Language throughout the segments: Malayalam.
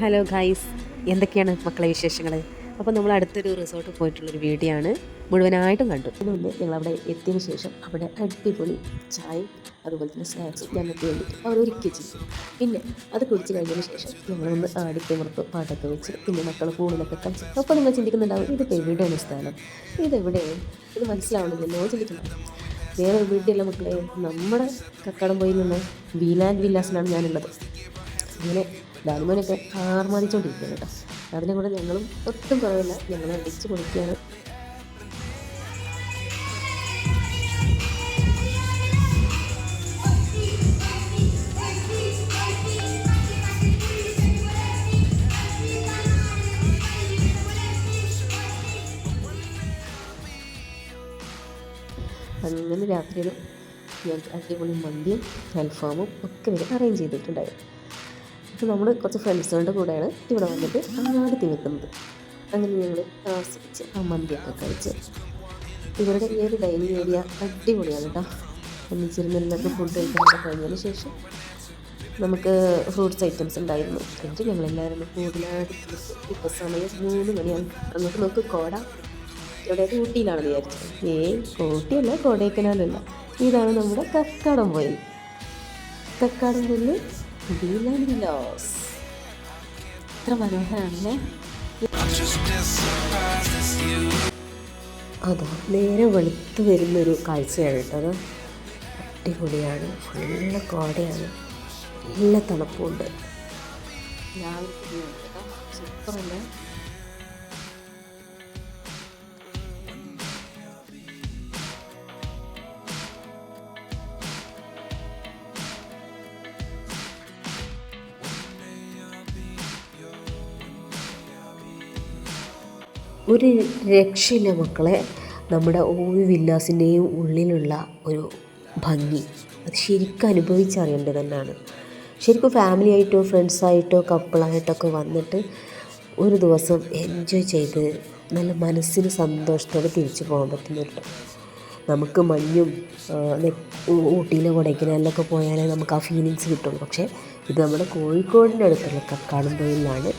ഹലോ ഗൈസ്, എന്തൊക്കെയാണ് മക്കളെ വിശേഷങ്ങൾ? അപ്പോൾ നമ്മൾ അടുത്തൊരു റിസോർട്ടിൽ പോയിട്ടുള്ളൊരു വീഡിയോ ആണ്, മുഴുവനായിട്ടും കണ്ടു. അതുകൊണ്ട് ഞങ്ങളവിടെ എത്തിയതിന് ശേഷം അവിടെ അടിപൊളി ചായയും അതുപോലെ തന്നെ സ്നാക്സും ഞങ്ങൾക്ക് വേണ്ടിയിട്ട് അവർ ഒരുക്കി ചെയ്തു. പിന്നെ അത് കുടിച്ച് കഴിഞ്ഞതിന് ശേഷം ഞങ്ങളൊന്ന് ആടിത്തിമിർത്ത് പാട്ടൊക്കെ വെച്ച് പിന്നെ മക്കൾ ഫോണിലൊക്കെ കളിച്ച്. അപ്പോൾ നിങ്ങൾ ചിന്തിക്കുന്നുണ്ടാവും, ഇതിപ്പോൾ എവിടെയാണ് സ്ഥലം, ഇതെവിടെയാണ്, ഇത് മനസ്സിലാവണമെന്നല്ലോ ചിന്തിക്കുന്നുണ്ടാവും. വേറെ വീട്ടിലുള്ള മക്കളെ, നമ്മുടെ കക്കാടംപൊയിലുള്ള വീലാൻഡ് വില്ലാസിലാണ് ഞാനുള്ളത്. അങ്ങനെ ഡാൽമോനൊക്കെ ആർമാദിച്ചുകൊണ്ടിരിക്കുകയാണ് കേട്ടോ. അതിനെ കൂടെ ഞങ്ങളും ഒട്ടും കുറവില്ല, ഞങ്ങൾ അടിച്ച് പൊളിക്കുകയാണ്. അങ്ങനെ രാത്രിയിൽ ഞാൻ അടിപൊളി മന്തിയും അൽഫാമും ഒക്കെ വരെ അറേഞ്ച് ചെയ്തിട്ടുണ്ടായിരുന്നു. അപ്പോൾ നമ്മൾ കുറച്ച് ഫ്രണ്ട്സുകളുടെ കൂടെയാണ് ഇവിടെ വന്നിട്ട് ആദ്യത്തെ വെക്കുന്നത്. അങ്ങനെ ഞങ്ങൾ ആസ്വദിച്ച് ആ മന്തിയൊക്കെ കഴിച്ച്. ഇവരുടെ ഈ ഒരു ഡൈനിങ് ഏരിയ അടിപൊളിയാണ് കേട്ടോ. ഒന്നിച്ചിരുന്ന് എല്ലാവർക്കും ഫുഡ് കഴിക്കാനൊക്കെ കഴിഞ്ഞതിന് ശേഷം നമുക്ക് ഫ്രൂട്ട്സ് ഐറ്റംസ് ഉണ്ടായിരുന്നു. എന്നിട്ട് ഞങ്ങളെല്ലാവരും കൂടുതലായിട്ട് ഇപ്പോൾ സമയം 3 മണിയാണ്. അങ്ങോട്ട് നോക്ക്, കോട ഇവിടെ ഊട്ടിയിലാണെന്ന് വിചാരിച്ചത്. ഊട്ടിയല്ല, കൊടൈക്കനാലല്ല, ഇതാണ് നമ്മുടെ കക്കാടംപൊയിൽ. കക്കാടംപൊയിൽ വീലാൻഡ് വില്ലാസ്. എത്ര മനോഹരമാണല്ലേ. അതാ നേരെ വെളുത്ത് വരുന്നൊരു കാഴ്ചയാണ് കേട്ടോ. അത് അടിപൊളിയാണ്, ഫുള്ള് കോടയാണ്, നല്ല തണുപ്പുണ്ട്. രാവിലെ സൂപ്പറല്ലേ. ഒരു രക്ഷയില്ല മക്കളെ, നമ്മുടെ ഓവി വില്ലാസിൻ്റെയും ഉള്ളിലുള്ള ഒരു ഭംഗി അത് ശരിക്കും അനുഭവിച്ചറിയേണ്ടത് തന്നെയാണ്. ശരിക്കും ഫാമിലി ആയിട്ടോ ഫ്രണ്ട്സായിട്ടോ കപ്പിളായിട്ടൊക്കെ വന്നിട്ട് ഒരു ദിവസം എൻജോയ് ചെയ്ത് നല്ല മനസ്സിന് സന്തോഷത്തോടെ തിരിച്ചു പോകാൻ പറ്റുന്നുണ്ട്. നമുക്ക് മഞ്ഞും ഊട്ടിയിലെ കൊടൈക്കനാലിലൊക്കെ പോയാലേ നമുക്ക് ആ ഫീലിങ്സ് കിട്ടുള്ളൂ. പക്ഷേ ഇത് നമ്മുടെ കോഴിക്കോടിൻ്റെ അടുത്തുള്ള കക്കാടംപൊയിലാണ്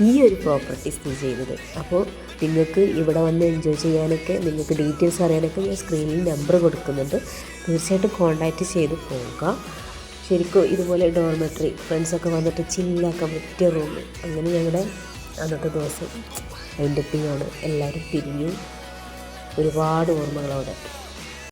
ഈ ഒരു പ്രോപ്പർട്ടി സ്ഥിതി ചെയ്യുന്നത്. അപ്പോൾ നിങ്ങൾക്ക് ഇവിടെ വന്ന് എൻജോയ് ചെയ്യാനൊക്കെ, നിങ്ങൾക്ക് ഡീറ്റെയിൽസ് അറിയാനൊക്കെ ഞാൻ സ്ക്രീനിൽ നമ്പർ കൊടുക്കുന്നുണ്ട്. തീർച്ചയായിട്ടും കോൺടാക്റ്റ് ചെയ്ത് പോവുക. ശരിക്കും ഇതുപോലെ ഡോർമെട്രി ഫ്രണ്ട്സൊക്കെ വന്നിട്ട് ചില്ലാക്കാൻ പറ്റിയ റൂം. അങ്ങനെ ഞങ്ങളുടെ അന്നത്തെ ദിവസം വൈൻഡപ്പിങ്ങാണ്. എല്ലാവരും പിരിഞ്ഞു. ഒരുപാട് ഓർമ്മകളവിടെ.